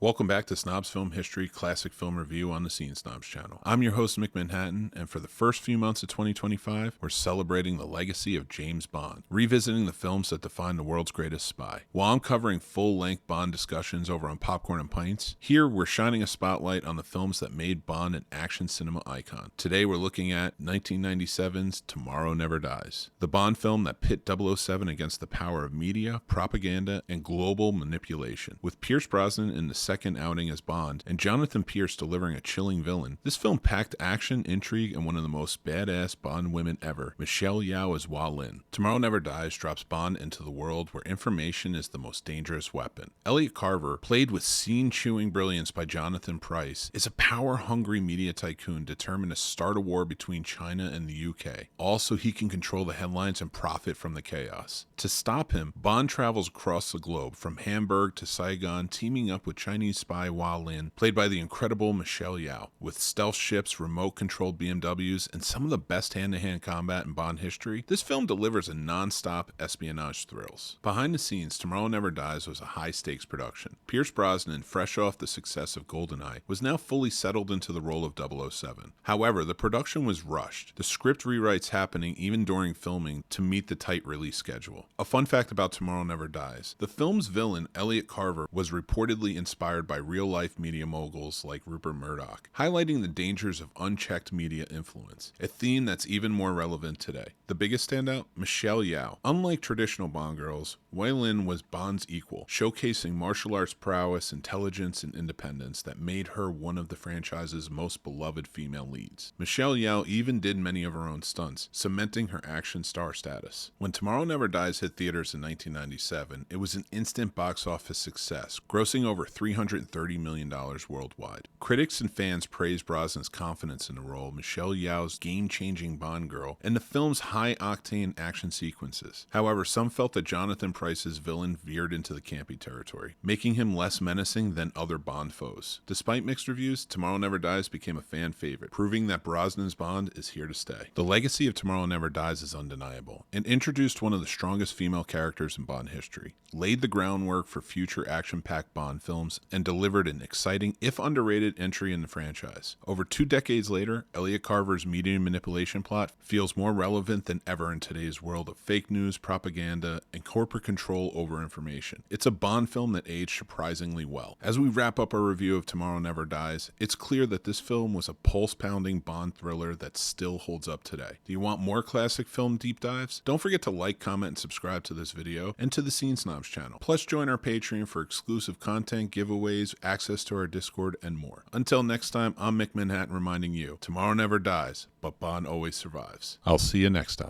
Welcome back to Snobs Film History Classic Film Review on the Scene Snobs Channel. I'm your host, Mick Manhattan, and for the first few months of 2025, we're celebrating the legacy of James Bond, revisiting the films that define the world's greatest spy. While I'm covering full-length Bond discussions over on Popcorn Pints, here we're shining a spotlight on the films that made Bond an action cinema icon. Today we're looking at 1997's Tomorrow Never Dies, the Bond film that pit 007 against the power of media, propaganda, and global manipulation. With Pierce Brosnan in the second outing as Bond, and Jonathan Pierce delivering a chilling villain, this film packed action, intrigue, and one of the most badass Bond women ever, Michelle Yeoh as Hua Lin. Tomorrow Never Dies drops Bond into the world where information is the most dangerous weapon. Elliot Carver, played with scene-chewing brilliance by Jonathan Pryce, is a power-hungry media tycoon determined to start a war between China and the UK, all so he can control the headlines and profit from the chaos. To stop him, Bond travels across the globe, from Hamburg to Saigon, teaming up with Chinese spy Hua Lin, played by the incredible Michelle Yeoh. With stealth ships, remote-controlled BMWs, and some of the best hand-to-hand combat in Bond history, this film delivers a non-stop espionage thrills. Behind the scenes, Tomorrow Never Dies was a high-stakes production. Pierce Brosnan, fresh off the success of GoldenEye, was now fully settled into the role of 007. However, the production was rushed, the script rewrites happening even during filming to meet the tight release schedule. A fun fact about Tomorrow Never Dies: the film's villain, Elliot Carver, was reportedly inspired by real-life media moguls like Rupert Murdoch, highlighting the dangers of unchecked media influence, a theme that's even more relevant today. The biggest standout? Michelle Yeoh. Unlike traditional Bond girls, Hua Lin was Bond's equal, showcasing martial arts prowess, intelligence, and independence that made her one of the franchise's most beloved female leads. Michelle Yeoh even did many of her own stunts, cementing her action star status. When Tomorrow Never Dies hit theaters in 1997, it was an instant box office success, grossing over $330 million worldwide. Critics and fans praised Brosnan's confidence in the role, Michelle Yeoh's game-changing Bond girl, and the film's high-octane action sequences. However, some felt that Jonathan Pryce's villain veered into the campy territory, making him less menacing than other Bond foes. Despite mixed reviews, Tomorrow Never Dies became a fan favorite, proving that Brosnan's Bond is here to stay. The legacy of Tomorrow Never Dies is undeniable, and introduced one of the strongest female characters in Bond history, laid the groundwork for future action-packed Bond films, and delivered an exciting, if underrated, entry in the franchise. Over 2 decades later, Elliot Carver's media manipulation plot feels more relevant than ever in today's world of fake news, propaganda, and corporate control over information. It's a Bond film that aged surprisingly well. As we wrap up our review of Tomorrow Never Dies, it's clear that this film was a pulse-pounding Bond thriller that still holds up today. Do you want more classic film deep dives? Don't forget to like, comment, and subscribe to this video and to the Scene Snobs channel. Plus, join our Patreon for exclusive content, giveaways, access to our Discord, and more. Until next time, I'm Mick Manhattan reminding you, tomorrow never dies, but Bond always survives. I'll see you next time.